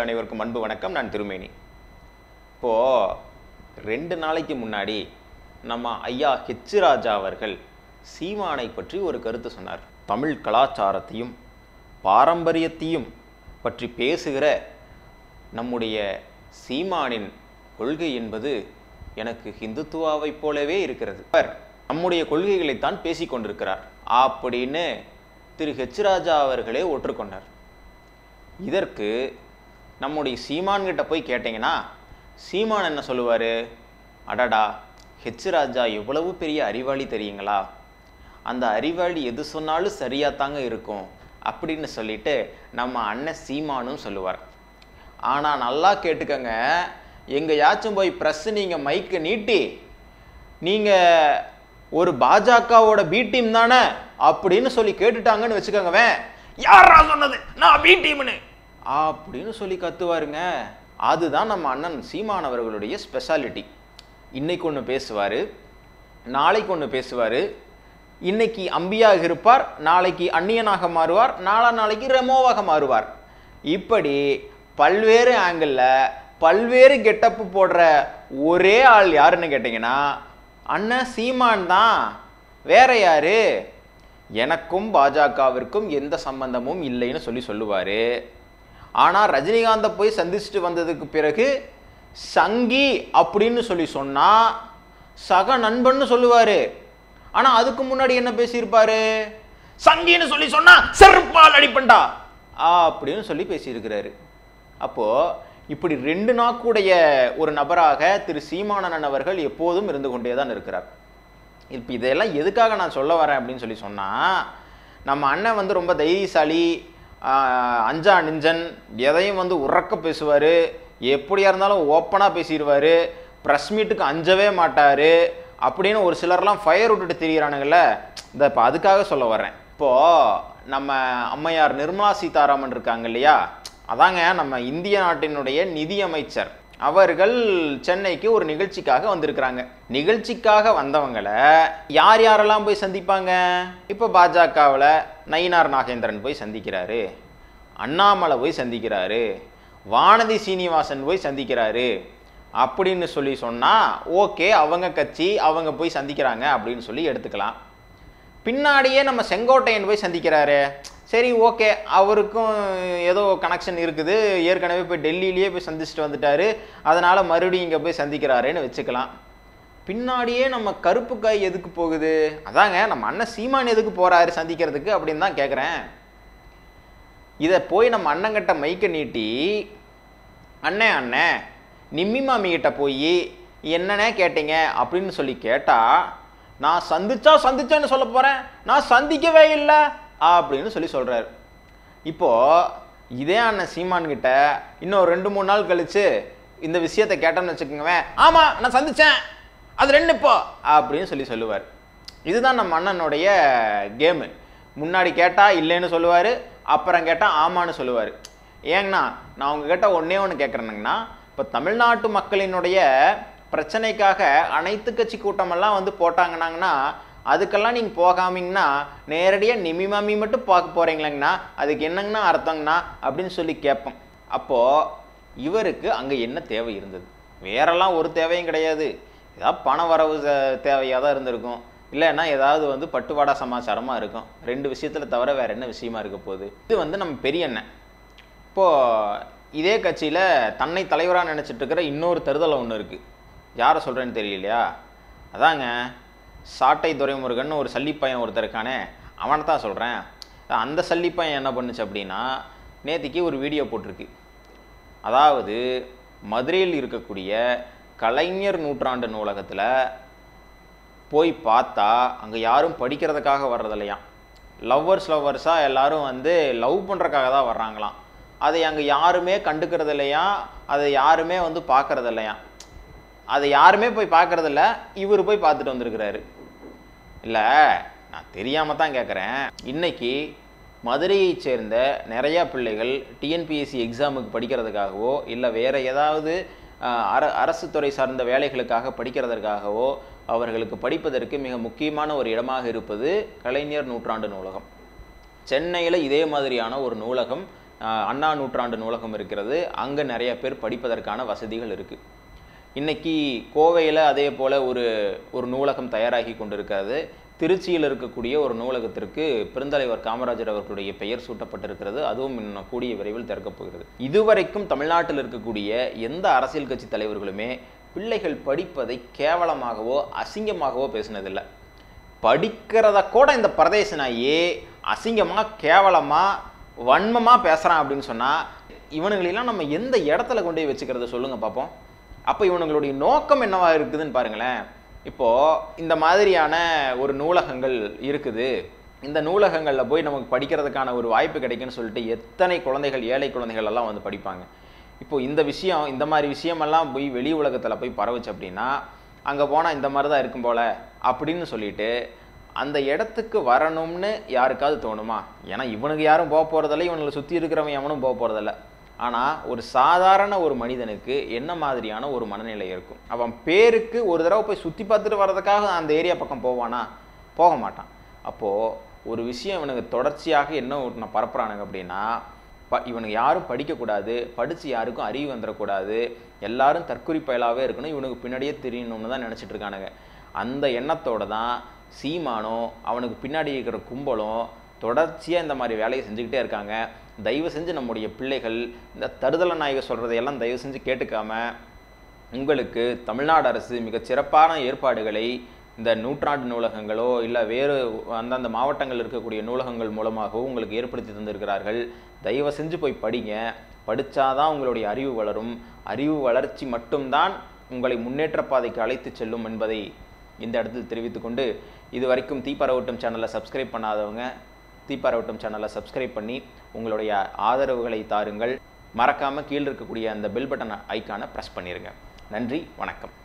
அனைவருக்கும் அன்பு வணக்கம். நான் திருமேனி. இப்போது 2 நாளைக்கு முன்னாடி நம்ம ஐயா ஹெச் ராஜா அவர்கள் சீமானை பற்றி ஒரு கருத்து சொன்னார். தமிழ் கலாச்சாரத்தையும் பாரம்பரியத்தையும் பற்றி பேசுகிற நம்முடைய சீமானின் கொள்கை என்பது எனக்கு ஹிந்துத்துவாவை போலவே இருக்கிறது. அவர் நம்முடைய கொள்கைகளைத்தான் பேசி கொண்டிருக்கிறார் அப்படின்னு திரு ஹெச் ராஜா அவர்களே ஒற்றுக்கொண்டார். இதற்கு நம்முடைய சீமான் கிட்ட போய் கேட்டிங்கன்னா சீமான் என்ன சொல்லுவார்? அடடா, ஹெச் ராஜா எவ்வளவு பெரிய அறிவாளி தெரியுங்களா, அந்த அறிவாளி எது சொன்னாலும் சரியாத்தாங்க இருக்கும் அப்படின்னு சொல்லிட்டு நம்ம அண்ணன் சீமானும் சொல்லுவார். ஆனால் நல்லா கேட்டுக்கங்க, எங்கேயாச்சும் போய் ப்ரெஸ் நீங்கள் மைக்கை நீட்டி நீங்கள் ஒரு பாஜகவோட பி டீம் தானே அப்படின்னு சொல்லி கேட்டுட்டாங்கன்னு வச்சுக்கோங்க, யாரா சொன்னது நான் பி டீம்னு அப்படின்னு சொல்லி கத்துவாருங்க. அதுதான் நம்ம அண்ணன் சீமான் அவர்களுடைய ஸ்பெஷாலிட்டி. இன்னைக்கு ஒன்று பேசுவார், நாளைக்கு ஒன்று பேசுவார். இன்னைக்கு அம்பியாக இருப்பார், நாளைக்கு அந்நியனாக மாறுவார், நாளைக்கு ரெமோவாக மாறுவார். இப்படி பல்வேறு ஆங்கிளில் பல்வேறு கெட்டப்பு போடுற ஒரே ஆள் யாருன்னு கேட்டிங்கன்னா அண்ணன் சீமான் தான். வேற யாரு? எனக்கும் பாஜகவிற்கும் எந்த சம்பந்தமும் இல்லைன்னு சொல்லுவார். ஆனால் ரஜினிகாந்தை போய் சந்திச்சுட்டு வந்ததுக்கு பிறகு சங்கி அப்படின்னு சொன்னால் சக நண்பன்னு சொல்லுவார். ஆனால் அதுக்கு முன்னாடி என்ன பேசியிருப்பாரு? சங்கின்னு சொன்னா செருப்பால் அடிப்பண்டா அப்படின்னு சொல்லி பேசியிருக்கிறாரு. அப்போது இப்படி 2 நாக்குடைய ஒரு நபராக திரு சீமானன் அவர்கள் எப்போதும் இருந்து கொண்டே தான் இருக்கிறார். இப்போ இதெல்லாம் எதுக்காக நான் சொல்ல வரேன் அப்படின்னு சொன்னால், நம்ம அண்ணன் ரொம்ப தைரியசாலி, அஞ்சா நெஞ்சன், எதையும் உறக்க பேசுவார், எப்படியா இருந்தாலும் ஓப்பனாக பேசிடுவார், ப்ரெஸ் மீட்டுக்கு அஞ்சவே மாட்டார் அப்படின்னு ஒரு சிலர்லாம் ஃபயர் விட்டுட்டு திரிகிறானுங்கள. இப்போ அதுக்காக சொல்ல வர்றேன். இப்போது நம்ம அம்மையார் நிர்மலா சீதாராமன் இருக்காங்க இல்லையா, அதாங்க நம்ம இந்திய நாட்டினுடைய நிதியமைச்சர் அவர்கள் சென்னைக்கு ஒரு நிகழ்ச்சிக்காக வந்திருக்கிறாங்க. நிகழ்ச்சிக்காக வந்தவங்களை யார் யாரெல்லாம் போய் சந்திப்பாங்க? இப்போ பாஜகவில் நயினார் நாகேந்திரன் போய் சந்திக்கிறாரு, அண்ணாமலை போய் சந்திக்கிறாரு, வானதி சீனிவாசன் போய் சந்திக்கிறாரு அப்படின்னு சொன்னால் ஓகே, அவங்க கட்சி அவங்க போய் சந்திக்கிறாங்க அப்படின்னு சொல்லி எடுத்துக்கலாம். பின்னாடியே நம்ம செங்கோட்டையன் போய் சந்திக்கிறாரு, சரி ஓகே, அவருக்கும் ஏதோ கனெக்ஷன் இருக்குது, ஏற்கனவே போய் டெல்லியிலேயே போய் சந்திச்சுட்டு வந்துட்டாரு, அதனால் மறுபடியும் இங்கே போய் சந்திக்கிறாருன்னு வச்சுக்கலாம். பின்னாடியே நம்ம கருப்பு காய் எதுக்கு போகுது? அதாங்க நம்ம அண்ணன் சீமான் எதுக்கு போகிறாரு சந்திக்கிறதுக்கு அப்படின்னு தான் கேட்குறேன். இதை போய் நம்ம அண்ணங்கிட்ட மைக்கை நீட்டி அண்ணே நிம்மி மாமிகிட்ட போய் என்னன்னே கேட்டீங்க அப்படின்னு சொல்லி கேட்டால், நான் சந்திச்சேன்னு சொல்ல போகிறேன், நான் சந்திக்கவே இல்லை அப்படின்னு சொல்கிறாரு. இப்போது இதே அண்ணன் சீமான்கிட்ட இன்னும் 2-3 நாள் கழித்து இந்த விஷயத்தை கேட்டோம்னு வச்சுக்கோங்க, ஆமாம் நான் சந்தித்தேன், அது 2 இப்போ அப்படின்னு சொல்லுவார். இதுதான் நம்ம அண்ணனுடைய கேமு. முன்னாடி கேட்டால் இல்லைன்னு சொல்லுவார், அப்புறம் கேட்டால் ஆமான்னு சொல்லுவார். ஏங்கண்ணா நான் உங்ககிட்ட ஒன்று கேட்குறேனுங்கண்ணா, இப்போ தமிழ்நாட்டு மக்களினுடைய பிரச்சனைக்காக அனைத்து கட்சி கூட்டமெல்லாம் போட்டாங்கன்னாங்கன்னா அதுக்கெல்லாம் நீங்கள் போகாமீங்கன்னா நேரடியாக நிம்மி மாமி மட்டும் பார்க்க போகிறீங்களேங்கண்ணா, அதுக்கு என்னங்கண்ணா அர்த்தங்கண்ணா அப்படின்னு கேட்போம். அப்போது இவருக்கு அங்கே என்ன தேவை இருந்தது? வேறெல்லாம் ஒரு தேவையும் கிடையாது. ஏதாவது பண வரவு தேவையாக தான் இருந்திருக்கும், இல்லைன்னா ஏதாவது பட்டுவாடா சமாச்சாரமாக இருக்கும். 2 விஷயத்தில் தவிர வேறு என்ன விஷயமா இருக்க போகுது? இது நம்ம பெரிய அண்ணன். இப்போது இதே கட்சியில் தன்னை தலைவராக நினச்சிட்டு இருக்கிற இன்னொரு தருதலை ஒன்று இருக்குது. யாரை சொல்கிறேன்னு தெரியலையா? அதாங்க சாட்டை துரைமுருகன் ஒரு சல்லிப்பையன் ஒருத்தர் இருக்கானே, அவனை தான் சொல்கிறேன். அந்த சல்லிப்பையன் என்ன பண்ணுச்சு அப்படின்னா, நேற்றுக்கு ஒரு வீடியோ போட்டிருக்கு. அதாவது மதுரையில் இருக்கக்கூடிய கலைஞர் நூற்றாண்டு நூலகத்தில் போய் பார்த்தா அங்கே யாரும் படிக்கிறதுக்காக வர்றதில்லையாம், லவ்வர்ஸாக எல்லாரும் லவ் பண்ணுறதுக்காக தான் வர்றாங்களாம். அதை அங்கே யாருமே கண்டுக்கிறது இல்லையா, அதை யாருமே பார்க்கறது இல்லையா. அதை யாருமே போய் பார்க்கறதில்ல, இவர் போய் பார்த்துட்டு வந்திருக்கிறாரு. இல்லை, நான் தெரியாமல் தான் கேட்குறேன். இன்றைக்கி மதுரையைச் சேர்ந்த நிறையா பிள்ளைகள் டிஎன்பிஎஸ்சி எக்ஸாமுக்கு படிக்கிறதுக்காகவோ இல்லை வேறு ஏதாவது அரசு துறை சார்ந்த வேலைகளுக்காக படிக்கிறதற்காகவோ அவர்களுக்கு படிப்பதற்கு மிக முக்கியமான ஒரு இடமாக இருப்பது கலைஞர் நூற்றாண்டு நூலகம். சென்னையில் இதே மாதிரியான ஒரு நூலகம் அண்ணா நூற்றாண்டு நூலகம் இருக்கிறது. அங்கே நிறைய பேர் படிப்பதற்கான வசதிகள் இருக்குது. இன்றைக்கி கோவையில் அதே போல் ஒரு நூலகம் தயாராகி கொண்டிருக்கிறது. திருச்சியில் இருக்கக்கூடிய ஒரு நூலகத்திற்கு பெருந்தலைவர் காமராஜர் அவர்களுடைய பெயர் சூட்டப்பட்டிருக்கிறது. அதுவும் இன்னும் கூடிய விரைவில் திறக்கப் போகிறது. இதுவரைக்கும் தமிழ்நாட்டில் இருக்கக்கூடிய எந்த அரசியல் கட்சி தலைவர்களுமே பிள்ளைகள் படிப்பதை கேவலமாகவோ அசிங்கமாகவோ பேசினதில்லை. படிக்கிறத கூட இந்த பிரதேச நாயே அசிங்கமாக கேவலமாக வன்மமாக பேசுகிறான் அப்படின்னு சொன்னால் இவனுங்களெல்லாம் நம்ம எந்த இடத்துல கொண்டு போய் வச்சுக்கிறத சொல்லுங்கள் பார்ப்போம். அப்போ இவனுங்களுடைய நோக்கம் என்னவா இருக்குதுன்னு பாருங்களேன். இப்போது இந்த மாதிரியான ஒரு நூலகங்கள் இருக்குது, இந்த நூலகங்களில் போய் நமக்கு படிக்கிறதுக்கான ஒரு வாய்ப்பு கிடைக்குன்னு சொல்லிட்டு எத்தனை குழந்தைகள், ஏழை குழந்தைகள் எல்லாம் வந்து படிப்பாங்க. இப்போது இந்த மாதிரி விஷயமெல்லாம் போய் வெளி உலகத்தில் போய் பரவுச்சு அப்படின்னா அங்கே போனால் இந்த மாதிரி தான் இருக்கும் போல் அப்படின்னு சொல்லிட்டு அந்த இடத்துக்கு வரணும்னு யாருக்காவது தோணுமா? ஏன்னா இவனுக்கு யாரும் போக போகிறதில்ல, இவனுங்களை சுற்றி இருக்கிறவன் எவனும் போக போகிறதில்ல. ஆனால் ஒரு சாதாரண ஒரு மனிதனுக்கு என்ன மாதிரியான ஒரு மனநிலை இருக்கும்? அவன் பேருக்கு ஒரு தடவை போய் சுற்றி பார்த்துட்டு வர்றதுக்காக அந்த ஏரியா பக்கம் போவானா? போக மாட்டான். அப்போது ஒரு விஷயம் இவனுக்கு தொடர்ச்சியாக என்ன ஒன்று பரப்புறானுங்க அப்படின்னா, இவனுக்கு யாரும் படிக்கக்கூடாது, படித்து யாருக்கும் அறிவு வந்துடக்கூடாது, எல்லாரும் தற்குறிப்பயலாகவே இருக்கணும், இவனுக்கு பின்னாடியே தெரியணும்னு தான் நினச்சிட்டு இருக்கானுங்க. அந்த எண்ணத்தோடு தான் சீமானும் அவனுக்கு பின்னாடி இருக்கிற கும்பலும் தொடர்ச்சியாக இந்த மாதிரி வேலையை செஞ்சுக்கிட்டே இருக்காங்க. தயவு செஞ்சு நம்முடைய பிள்ளைகள் இந்த தருதலை நாயகர் சொல்கிறதையெல்லாம் தயவு செஞ்சு கேட்டுக்காம, உங்களுக்கு தமிழ்நாடு அரசு மிகச் சிறப்பான ஏற்பாடுகளை இந்த நூற்றாண்டு நூலகங்களோ இல்லை வேறு அந்தந்த மாவட்டங்கள் இருக்கக்கூடிய நூலகங்கள் மூலமாகவோ உங்களுக்கு ஏற்படுத்தி தந்திருக்கிறார்கள். தயவு செஞ்சு போய் படிங்க. படித்தாதான் உங்களுடைய அறிவு வளரும். அறிவு வளர்ச்சி மட்டும்தான் உங்களை முன்னேற்ற பாதைக்கு அழைத்து செல்லும் என்பதை இந்த இடத்தில் தெரிவித்துக்கொண்டு, இது வரைக்கும் தீப்பரவட்டும் சேனலை சப்ஸ்கிரைப் பண்ணாதவங்க தீப்பரவட்டும் சேனலை சப்ஸ்கிரைப் பண்ணி உங்களுடைய ஆதரவுகளை தாருங்கள். மறக்காமல் கீழே இருக்கக்கூடிய அந்த பெல் பட்டன் ஐக்கானை ப்ரெஸ் பண்ணிடுங்க. நன்றி, வணக்கம்.